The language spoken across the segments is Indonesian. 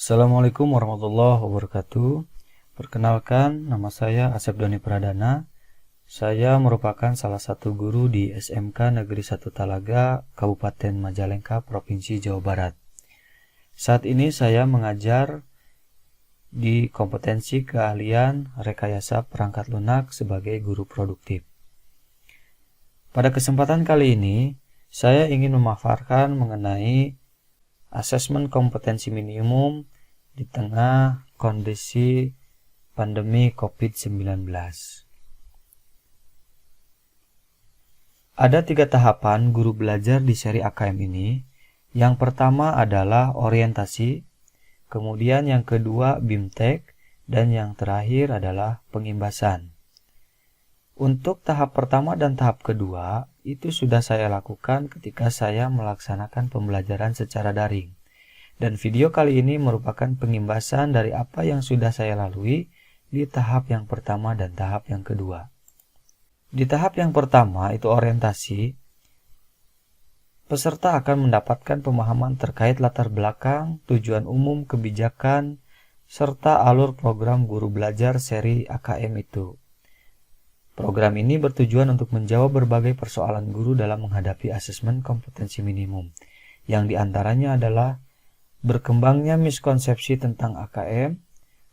Assalamualaikum warahmatullahi wabarakatuh. Perkenalkan, nama saya Asep Doni Pradana. Saya merupakan salah satu guru di SMK Negeri 1 Talaga, Kabupaten Majalengka, Provinsi Jawa Barat. Saat ini saya mengajar di kompetensi keahlian rekayasa perangkat lunak sebagai guru produktif. Pada kesempatan kali ini, saya ingin memaparkan mengenai asesmen kompetensi minimum di tengah kondisi pandemi COVID-19. Ada 3 tahapan guru belajar di seri AKM ini. Yang pertama adalah orientasi, kemudian yang kedua BIMTEK, dan yang terakhir adalah pengimbasan. Untuk tahap pertama dan tahap kedua, itu sudah saya lakukan ketika saya melaksanakan pembelajaran secara daring. Dan video kali ini merupakan pengimbasan dari apa yang sudah saya lalui di tahap yang pertama dan tahap yang kedua. Di tahap yang pertama, itu orientasi, peserta akan mendapatkan pemahaman terkait latar belakang, tujuan umum, kebijakan, serta alur program guru belajar seri AKM itu. Program ini bertujuan untuk menjawab berbagai persoalan guru dalam menghadapi asesmen kompetensi minimum, yang diantaranya adalah berkembangnya miskonsepsi tentang AKM,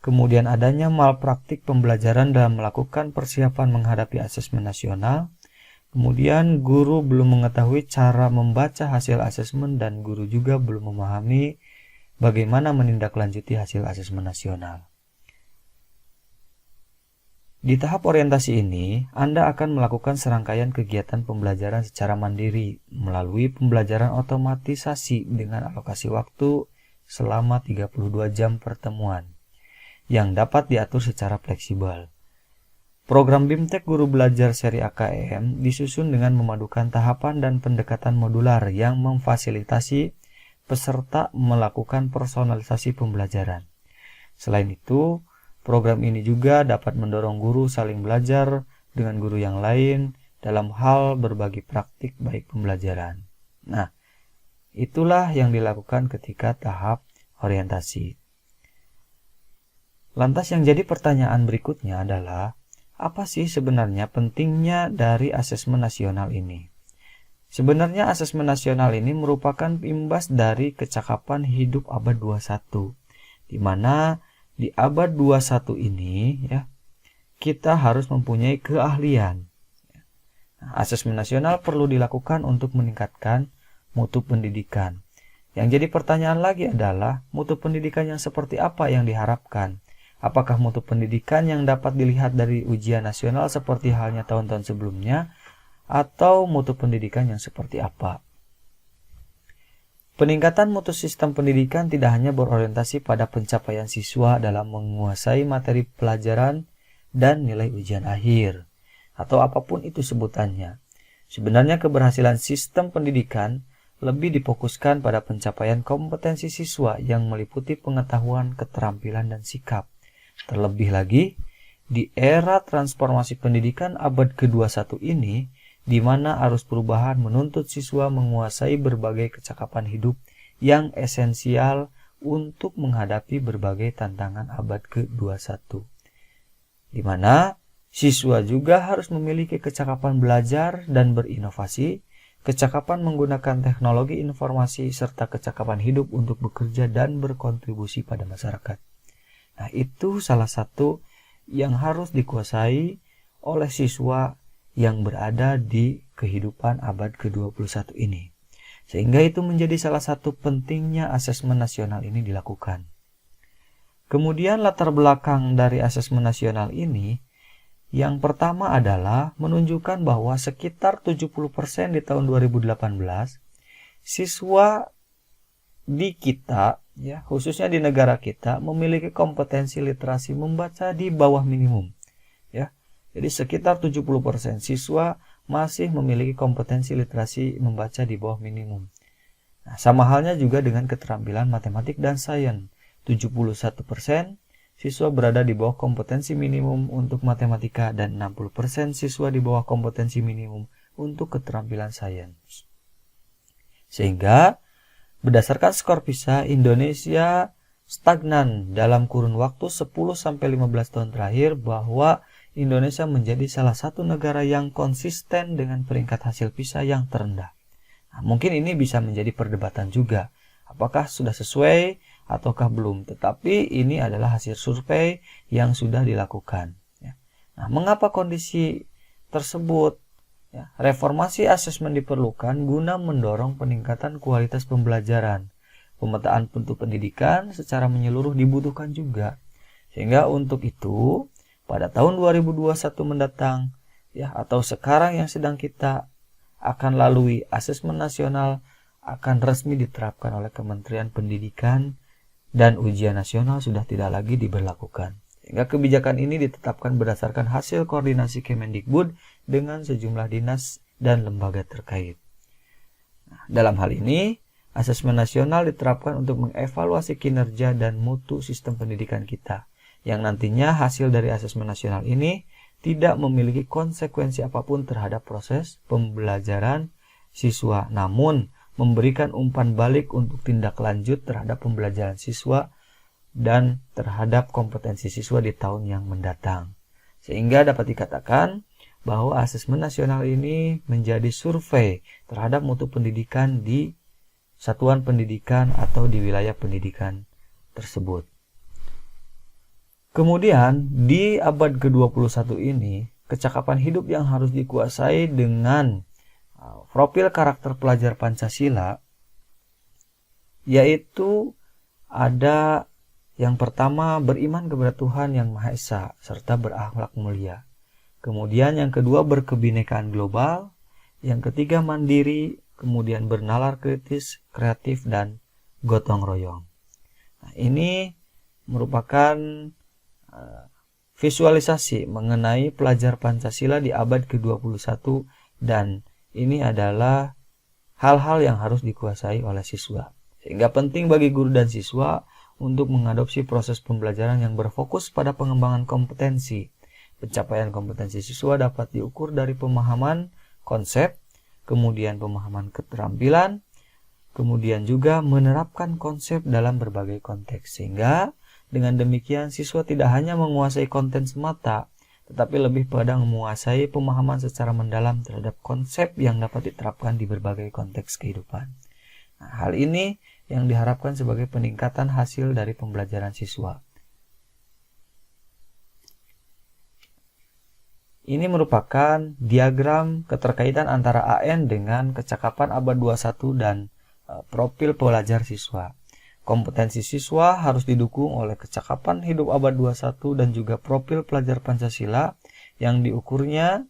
kemudian adanya malpraktik pembelajaran dalam melakukan persiapan menghadapi asesmen nasional, kemudian guru belum mengetahui cara membaca hasil asesmen dan guru juga belum memahami bagaimana menindaklanjuti hasil asesmen nasional. Di tahap orientasi ini, Anda akan melakukan serangkaian kegiatan pembelajaran secara mandiri melalui pembelajaran otomatisasi dengan alokasi waktu selama 32 jam pertemuan yang dapat diatur secara fleksibel. Program BIMTEK Guru Belajar seri AKM disusun dengan memadukan tahapan dan pendekatan modular yang memfasilitasi peserta melakukan personalisasi pembelajaran. Selain itu, program ini juga dapat mendorong guru saling belajar dengan guru yang lain dalam hal berbagi praktik baik pembelajaran. Nah, itulah yang dilakukan ketika tahap orientasi. Lantas yang jadi pertanyaan berikutnya adalah, apa sih sebenarnya pentingnya dari asesmen nasional ini? Sebenarnya asesmen nasional ini merupakan imbas dari kecakapan hidup abad 21, di mana di abad 21 ini kita harus mempunyai keahlian. Asesmen nasional perlu dilakukan untuk meningkatkan mutu pendidikan. Yang jadi pertanyaan lagi adalah mutu pendidikan yang seperti apa yang diharapkan? Apakah mutu pendidikan yang dapat dilihat dari ujian nasional seperti halnya tahun-tahun sebelumnya, atau mutu pendidikan yang seperti apa? Peningkatan mutu sistem pendidikan tidak hanya berorientasi pada pencapaian siswa dalam menguasai materi pelajaran dan nilai ujian akhir, atau apapun itu sebutannya. Sebenarnya keberhasilan sistem pendidikan lebih difokuskan pada pencapaian kompetensi siswa yang meliputi pengetahuan, keterampilan, dan sikap. Terlebih lagi, di era transformasi pendidikan abad ke-21 ini, di mana arus perubahan menuntut siswa menguasai berbagai kecakapan hidup yang esensial untuk menghadapi berbagai tantangan abad ke-21. Di mana siswa juga harus memiliki kecakapan belajar dan berinovasi, kecakapan menggunakan teknologi informasi, serta kecakapan hidup untuk bekerja dan berkontribusi pada masyarakat. Nah, itu salah satu yang harus dikuasai oleh siswa yang berada di kehidupan abad ke-21 ini. Sehingga itu menjadi salah satu pentingnya asesmen nasional ini dilakukan. Kemudian latar belakang dari asesmen nasional ini, yang pertama adalah menunjukkan bahwa sekitar 70% di tahun 2018, siswa di kita, khususnya di negara kita, memiliki kompetensi literasi membaca di bawah minimum. Jadi sekitar 70% siswa masih memiliki kompetensi literasi membaca di bawah minimum. Nah, sama halnya juga dengan keterampilan matematik dan sains. 71% siswa berada di bawah kompetensi minimum untuk matematika dan 60% siswa di bawah kompetensi minimum untuk keterampilan sains. Sehingga berdasarkan skor PISA, Indonesia stagnan dalam kurun waktu 10-15 tahun terakhir bahwa Indonesia menjadi salah satu negara yang konsisten dengan peringkat hasil PISA yang terendah. Nah, mungkin ini bisa menjadi perdebatan juga. Apakah sudah sesuai ataukah belum? Tetapi ini adalah hasil survei yang sudah dilakukan. Nah, mengapa kondisi tersebut? Reformasi asesmen diperlukan guna mendorong peningkatan kualitas pembelajaran. Pemetaan bentuk pendidikan secara menyeluruh dibutuhkan juga. Sehingga untuk itu, pada tahun 2021 mendatang, atau sekarang yang sedang kita akan lalui, asesmen nasional akan resmi diterapkan oleh Kementerian Pendidikan dan ujian nasional sudah tidak lagi diberlakukan. Sehingga kebijakan ini ditetapkan berdasarkan hasil koordinasi Kemendikbud dengan sejumlah dinas dan lembaga terkait. Nah, dalam hal ini, asesmen nasional diterapkan untuk mengevaluasi kinerja dan mutu sistem pendidikan kita, yang nantinya hasil dari asesmen nasional ini tidak memiliki konsekuensi apapun terhadap proses pembelajaran siswa, namun memberikan umpan balik untuk tindak lanjut terhadap pembelajaran siswa dan terhadap kompetensi siswa di tahun yang mendatang. Sehingga dapat dikatakan bahwa asesmen nasional ini menjadi survei terhadap mutu pendidikan di satuan pendidikan atau di wilayah pendidikan tersebut. Kemudian di abad ke-21 ini, kecakapan hidup yang harus dikuasai dengan profil karakter pelajar Pancasila, yaitu ada yang pertama beriman kepada Tuhan Yang Maha Esa serta berakhlak mulia. Kemudian yang kedua berkebinekaan global, yang ketiga mandiri, kemudian bernalar kritis, kreatif, dan gotong royong. Nah, ini merupakan visualisasi mengenai pelajar Pancasila di abad ke-21 dan ini adalah hal-hal yang harus dikuasai oleh siswa. Sehingga penting bagi guru dan siswa untuk mengadopsi proses pembelajaran yang berfokus pada pengembangan kompetensi. Pencapaian kompetensi siswa dapat diukur dari pemahaman konsep, kemudian pemahaman keterampilan, kemudian juga menerapkan konsep dalam berbagai konteks. Sehingga dengan demikian siswa tidak hanya menguasai konten semata, tetapi lebih pada menguasai pemahaman secara mendalam terhadap konsep yang dapat diterapkan di berbagai konteks kehidupan. Nah, hal ini yang diharapkan sebagai peningkatan hasil dari pembelajaran siswa. Ini merupakan diagram keterkaitan antara AN dengan kecakapan abad 21 dan profil pelajar siswa. Kompetensi siswa harus didukung oleh kecakapan hidup abad 21 dan juga profil pelajar Pancasila yang diukurnya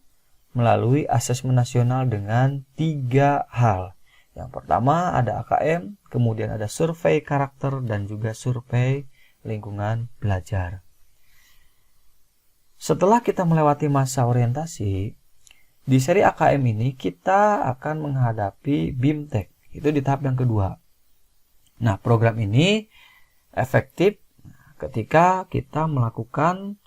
melalui asesmen nasional dengan 3 hal. Yang pertama ada AKM, kemudian ada survei karakter dan juga survei lingkungan belajar. Setelah kita melewati masa orientasi, di seri AKM ini kita akan menghadapi BIMTEK, itu di tahap yang kedua. Nah, program ini efektif ketika kita melakukan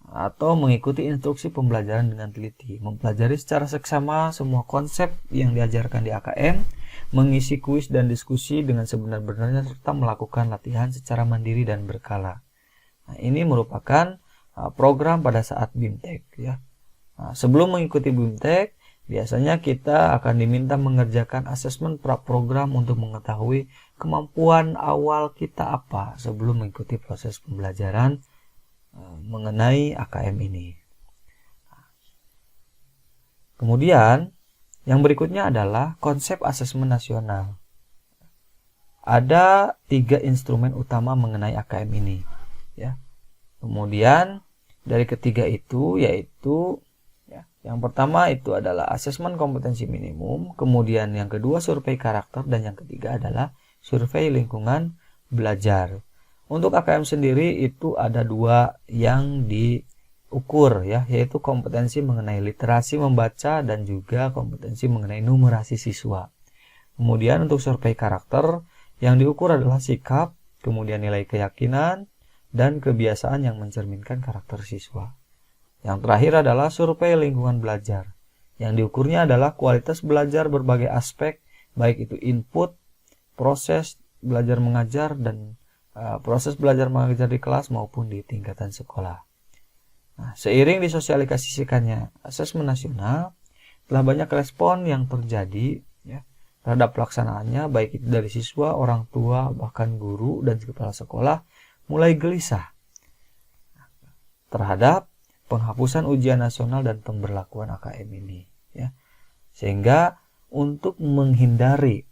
atau mengikuti instruksi pembelajaran dengan teliti, mempelajari secara seksama semua konsep yang diajarkan di AKM, mengisi kuis dan diskusi dengan sebenar-benarnya serta melakukan latihan secara mandiri dan berkala. Nah, ini merupakan program pada saat BIMTEK ya. Nah, sebelum mengikuti BIMTEK, biasanya kita akan diminta mengerjakan asesmen pra-program untuk mengetahui kemampuan awal kita apa sebelum mengikuti proses pembelajaran mengenai AKM ini. Kemudian, yang berikutnya adalah konsep asesmen nasional. Ada 3 instrumen utama mengenai AKM ini ya. Kemudian dari ketiga itu yaitu yang pertama itu adalah asesmen kompetensi minimum, kemudian yang kedua survei karakter, dan yang ketiga adalah survei lingkungan belajar. Untuk AKM sendiri itu ada 2 yang diukur ya, yaitu kompetensi mengenai literasi membaca dan juga kompetensi mengenai numerasi siswa. Kemudian untuk survei karakter yang diukur adalah sikap, kemudian nilai keyakinan, dan kebiasaan yang mencerminkan karakter siswa. Yang terakhir adalah survei lingkungan belajar. Yang diukurnya adalah kualitas belajar berbagai aspek, baik itu input, proses, belajar mengajar, dan proses belajar mengajar di kelas maupun di tingkatan sekolah. Nah, seiring disosialisasikannya asesmen nasional, telah banyak respon yang terjadi ya, terhadap pelaksanaannya, baik itu dari siswa, orang tua, bahkan guru dan kepala sekolah mulai gelisah terhadap penghapusan ujian nasional dan pemberlakuan AKM ini ya. Sehingga untuk menghindari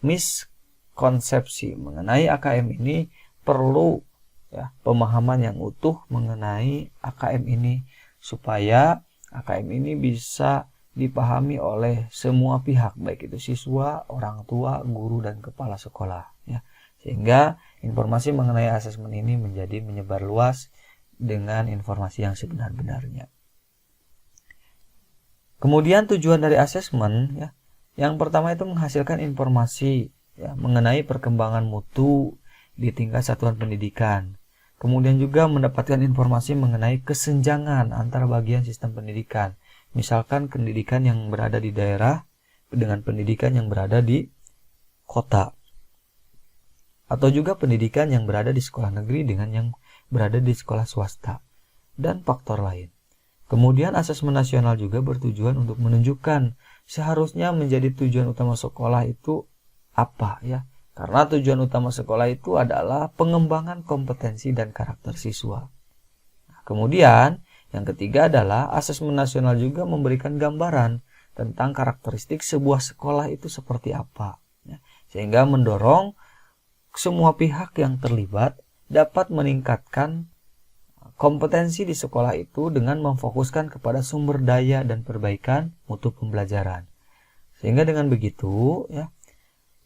miskonsepsi mengenai AKM ini perlu ya pemahaman yang utuh mengenai AKM ini supaya AKM ini bisa dipahami oleh semua pihak, baik itu siswa, orang tua, guru dan kepala sekolah ya. Sehingga informasi mengenai asesmen ini menjadi menyebar luas dengan informasi yang sebenar-benarnya. Kemudian tujuan dari asesmen ya, yang pertama itu menghasilkan informasi ya, mengenai perkembangan mutu di tingkat satuan pendidikan. Kemudian juga mendapatkan informasi mengenai kesenjangan antara bagian sistem pendidikan. Misalkan pendidikan yang berada di daerah dengan pendidikan yang berada di kota. Atau juga pendidikan yang berada di sekolah negeri dengan yang berada di sekolah swasta. Dan faktor lain. Kemudian asesmen nasional juga bertujuan untuk menunjukkan seharusnya menjadi tujuan utama sekolah itu apa ya. Karena tujuan utama sekolah itu adalah pengembangan kompetensi dan karakter siswa. Nah, kemudian yang ketiga adalah asesmen nasional juga memberikan gambaran tentang karakteristik sebuah sekolah itu seperti apa. Ya. Sehingga mendorong semua pihak yang terlibat dapat meningkatkan kompetensi di sekolah itu dengan memfokuskan kepada sumber daya dan perbaikan mutu pembelajaran. Sehingga dengan begitu ya,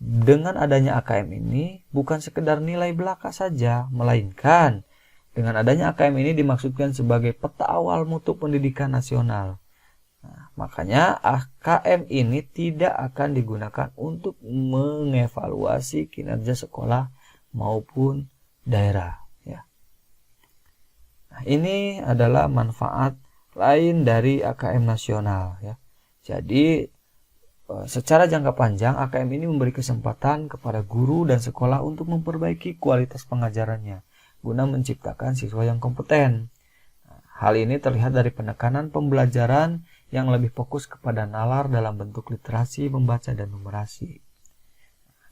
dengan adanya AKM ini bukan sekedar nilai belaka saja, melainkan dengan adanya AKM ini dimaksudkan sebagai peta awal mutu pendidikan nasional. Nah, makanya AKM ini tidak akan digunakan untuk mengevaluasi kinerja sekolah maupun daerah. Ya. Nah, ini adalah manfaat lain dari AKM nasional. Ya. Jadi secara jangka panjang, AKM ini memberi kesempatan kepada guru dan sekolah untuk memperbaiki kualitas pengajarannya, guna menciptakan siswa yang kompeten. Hal ini terlihat dari penekanan pembelajaran yang lebih fokus kepada nalar dalam bentuk literasi, membaca, dan numerasi.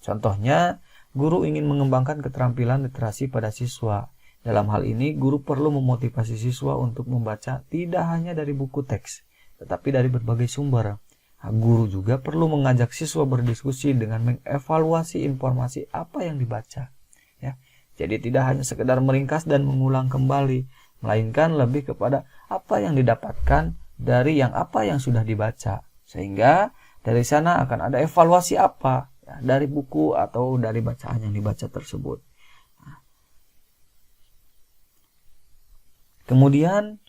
Contohnya, guru ingin mengembangkan keterampilan literasi pada siswa. Dalam hal ini, guru perlu memotivasi siswa untuk membaca tidak hanya dari buku teks, tetapi dari berbagai sumber. Guru juga perlu mengajak siswa berdiskusi dengan mengevaluasi informasi apa yang dibaca. Ya. Jadi tidak hanya sekedar meringkas dan mengulang kembali, melainkan lebih kepada apa yang didapatkan dari apa yang sudah dibaca. Sehingga dari sana akan ada evaluasi apa ya, dari buku atau dari bacaan yang dibaca tersebut. Kemudian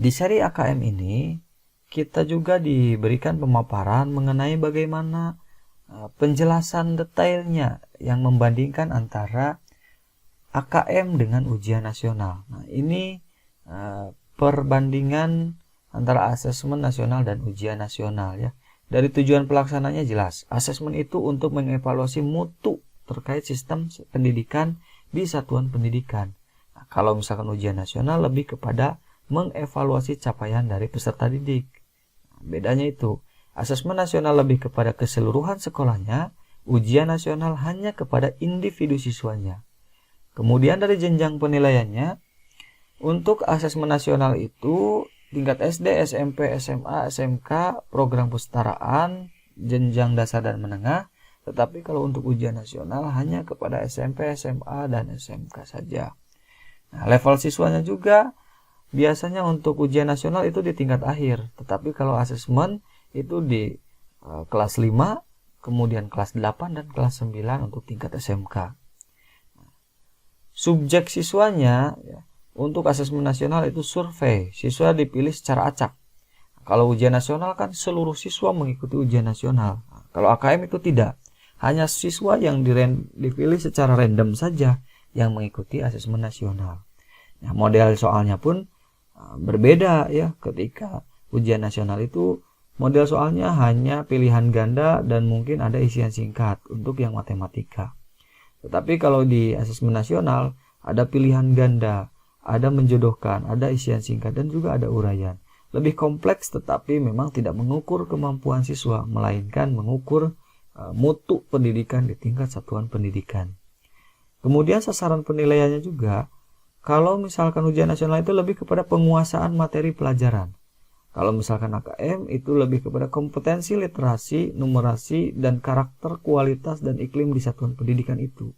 di seri AKM ini kita juga diberikan pemaparan mengenai bagaimana penjelasan detailnya yang membandingkan antara AKM dengan ujian nasional. Nah, ini perbandingan antara asesmen nasional dan ujian nasional ya. Dari tujuan pelaksananya jelas. Asesmen itu untuk mengevaluasi mutu terkait sistem pendidikan di satuan pendidikan. Nah, kalau misalkan ujian nasional lebih kepada mengevaluasi capaian dari peserta didik. Bedanya itu, asesmen nasional lebih kepada keseluruhan sekolahnya, ujian nasional hanya kepada individu siswanya. Kemudian dari jenjang penilaiannya, untuk asesmen nasional itu tingkat SD, SMP, SMA, SMK, program kesetaraan, jenjang dasar dan menengah, tetapi kalau untuk ujian nasional hanya kepada SMP, SMA, dan SMK saja. Nah, level siswanya juga biasanya untuk ujian nasional itu di tingkat akhir, tetapi kalau asesmen itu di kelas 5, kemudian kelas 8 dan kelas 9 untuk tingkat SMK. Subjek siswanya ya, untuk asesmen nasional itu survei, siswa dipilih secara acak. Kalau ujian nasional kan seluruh siswa mengikuti ujian nasional. Kalau AKM itu tidak, hanya siswa yang dipilih secara random saja yang mengikuti asesmen nasional. Nah, model soalnya pun berbeda ya, ketika ujian nasional itu model soalnya hanya pilihan ganda dan mungkin ada isian singkat untuk yang matematika. Tetapi kalau di asesmen nasional ada pilihan ganda, ada menjodohkan, ada isian singkat, dan juga ada uraian. Lebih kompleks tetapi memang tidak mengukur kemampuan siswa, melainkan mengukur mutu pendidikan di tingkat satuan pendidikan. Kemudian sasaran penilaiannya juga, kalau misalkan ujian nasional itu lebih kepada penguasaan materi pelajaran. Kalau misalkan AKM itu lebih kepada kompetensi literasi, numerasi, dan karakter, kualitas, dan iklim di satuan pendidikan itu.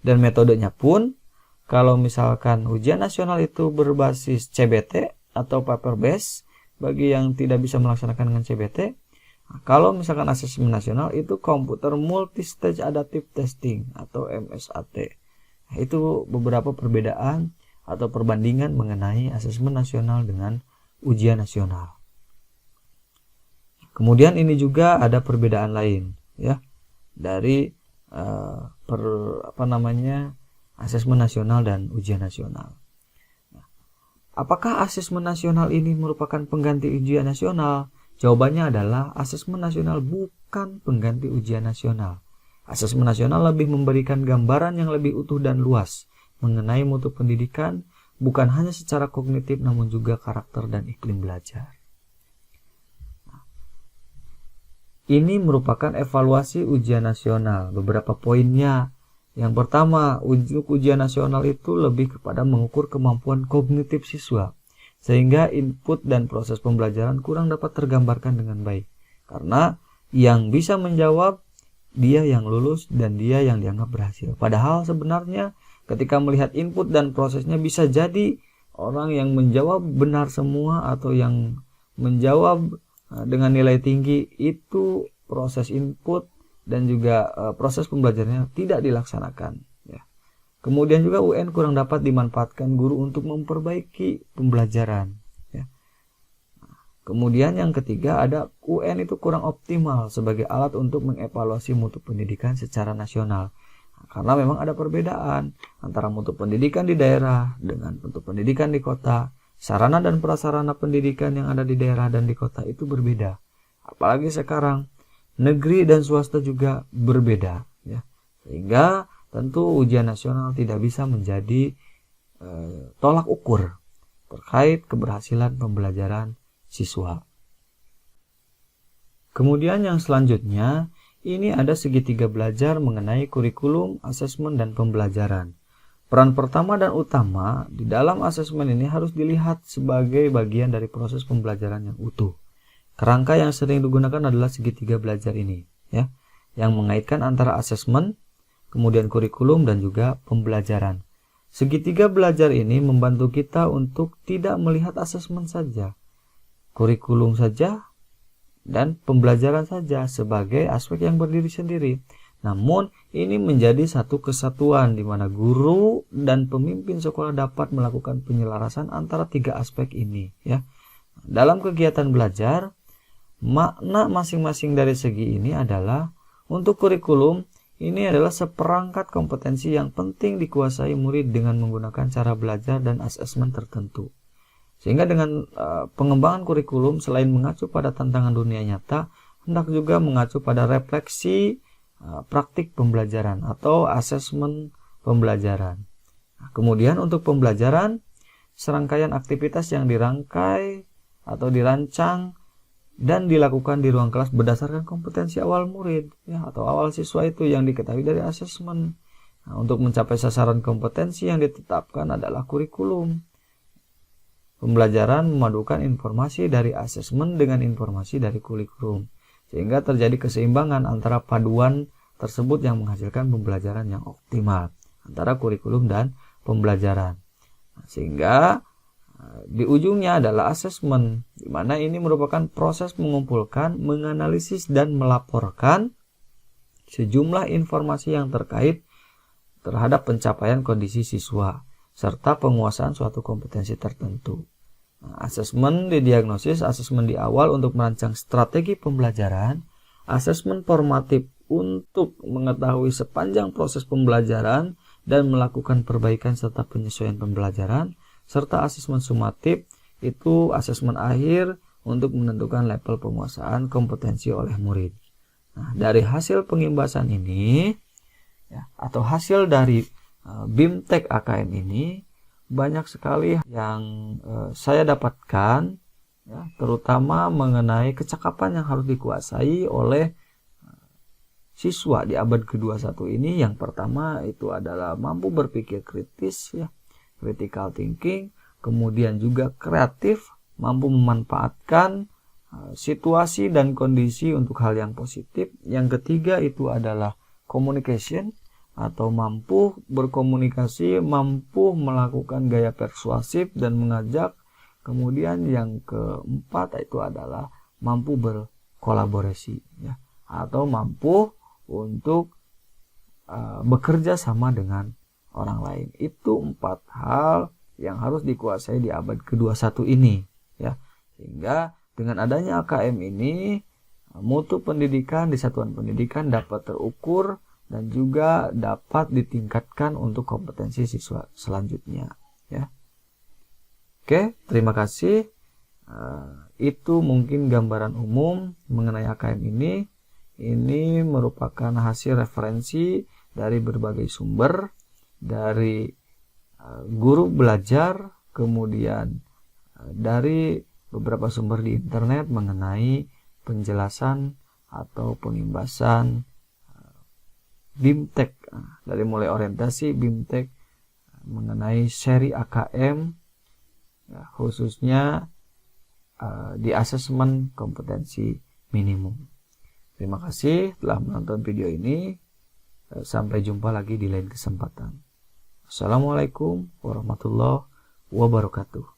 Dan metodenya pun, kalau misalkan ujian nasional itu berbasis CBT atau paper based, bagi yang tidak bisa melaksanakan dengan CBT, kalau misalkan asesmen nasional itu Computer Multi-Stage Adaptive Testing atau MSAT. Itu beberapa perbedaan atau perbandingan mengenai asesmen nasional dengan ujian nasional. Kemudian ini juga ada perbedaan lain ya dari asesmen nasional dan ujian nasional. Apakah asesmen nasional ini merupakan pengganti ujian nasional? Jawabannya adalah asesmen nasional bukan pengganti ujian nasional. Asesmen nasional lebih memberikan gambaran yang lebih utuh dan luas mengenai mutu pendidikan, bukan hanya secara kognitif namun juga karakter dan iklim belajar. Ini merupakan evaluasi ujian nasional. Beberapa poinnya. Yang pertama, ujian nasional itu lebih kepada mengukur kemampuan kognitif siswa, sehingga input dan proses pembelajaran kurang dapat tergambarkan dengan baik. Karena yang bisa menjawab dia yang lulus dan dia yang dianggap berhasil. Padahal sebenarnya ketika melihat input dan prosesnya bisa jadi orang yang menjawab benar semua atau yang menjawab dengan nilai tinggi itu proses input dan juga proses pembelajarannya tidak dilaksanakan. Ya. Kemudian juga UN kurang dapat dimanfaatkan guru untuk memperbaiki pembelajaran. Ya. Kemudian yang ketiga ada UN itu kurang optimal sebagai alat untuk mengevaluasi mutu pendidikan secara nasional. Karena memang ada perbedaan antara mutu pendidikan di daerah dengan mutu pendidikan di kota. Sarana dan prasarana pendidikan yang ada di daerah dan di kota itu berbeda. Apalagi sekarang negeri dan swasta juga berbeda, ya. Sehingga tentu ujian nasional tidak bisa menjadi tolak ukur terkait keberhasilan pembelajaran siswa. Kemudian yang selanjutnya, ini ada segitiga belajar mengenai kurikulum, asesmen, dan pembelajaran. Peran pertama dan utama di dalam asesmen ini harus dilihat sebagai bagian dari proses pembelajaran yang utuh. Kerangka yang sering digunakan adalah segitiga belajar ini, ya, yang mengaitkan antara asesmen, kemudian kurikulum, dan juga pembelajaran. Segitiga belajar ini membantu kita untuk tidak melihat asesmen saja, kurikulum saja, dan pembelajaran saja sebagai aspek yang berdiri sendiri. Namun, ini menjadi satu kesatuan di mana guru dan pemimpin sekolah dapat melakukan penyelarasan antara tiga aspek ini, ya. Dalam kegiatan belajar, makna masing-masing dari segi ini adalah untuk kurikulum, ini adalah seperangkat kompetensi yang penting dikuasai murid dengan menggunakan cara belajar dan asesmen tertentu. Sehingga dengan pengembangan kurikulum selain mengacu pada tantangan dunia nyata, hendak juga mengacu pada refleksi praktik pembelajaran atau asesmen pembelajaran. Kemudian untuk pembelajaran, serangkaian aktivitas yang dirangkai atau dirancang dan dilakukan di ruang kelas berdasarkan kompetensi awal murid, ya, atau awal siswa itu yang diketahui dari asesmen. Nah, untuk mencapai sasaran kompetensi yang ditetapkan adalah kurikulum. Pembelajaran memadukan informasi dari asesmen dengan informasi dari kurikulum, sehingga terjadi keseimbangan antara paduan tersebut yang menghasilkan pembelajaran yang optimal antara kurikulum dan pembelajaran. Nah, sehingga di ujungnya adalah asesmen, di mana ini merupakan proses mengumpulkan, menganalisis, dan melaporkan sejumlah informasi yang terkait terhadap pencapaian kondisi siswa serta penguasaan suatu kompetensi tertentu. Nah, asesmen di diagnosis, asesmen di awal untuk merancang strategi pembelajaran, asesmen formatif untuk mengetahui sepanjang proses pembelajaran dan melakukan perbaikan serta penyesuaian pembelajaran, serta asesmen sumatif itu asesmen akhir untuk menentukan level penguasaan kompetensi oleh murid. Nah, dari hasil pengimbasan ini, ya, atau hasil dari BIMTEK AKM ini banyak sekali yang saya dapatkan, ya, terutama mengenai kecakapan yang harus dikuasai oleh siswa di abad ke-21 ini. Yang pertama itu adalah mampu berpikir kritis, ya, critical thinking, kemudian juga kreatif, mampu memanfaatkan situasi dan kondisi untuk hal yang positif. Yang ketiga itu adalah communication, atau mampu berkomunikasi, mampu melakukan gaya persuasif dan mengajak. Kemudian yang keempat itu adalah mampu berkolaborasi, ya, atau mampu untuk bekerja sama dengan orang lain. Itu 4 hal yang harus dikuasai di abad ke-21 ini, ya. Sehingga dengan adanya AKM ini, mutu pendidikan di satuan pendidikan dapat terukur dan juga dapat ditingkatkan untuk kompetensi siswa selanjutnya, ya. Oke, terima kasih. Itu mungkin gambaran umum mengenai AKM ini. Ini merupakan hasil referensi dari berbagai sumber, dari guru belajar, kemudian dari beberapa sumber di internet mengenai penjelasan atau penimbasan BIMTEK, dari mulai orientasi BIMTEK mengenai seri AKM, ya, khususnya di asesmen kompetensi minimum. Terima kasih telah menonton video ini. Sampai jumpa lagi di lain kesempatan. Assalamualaikum warahmatullahi wabarakatuh.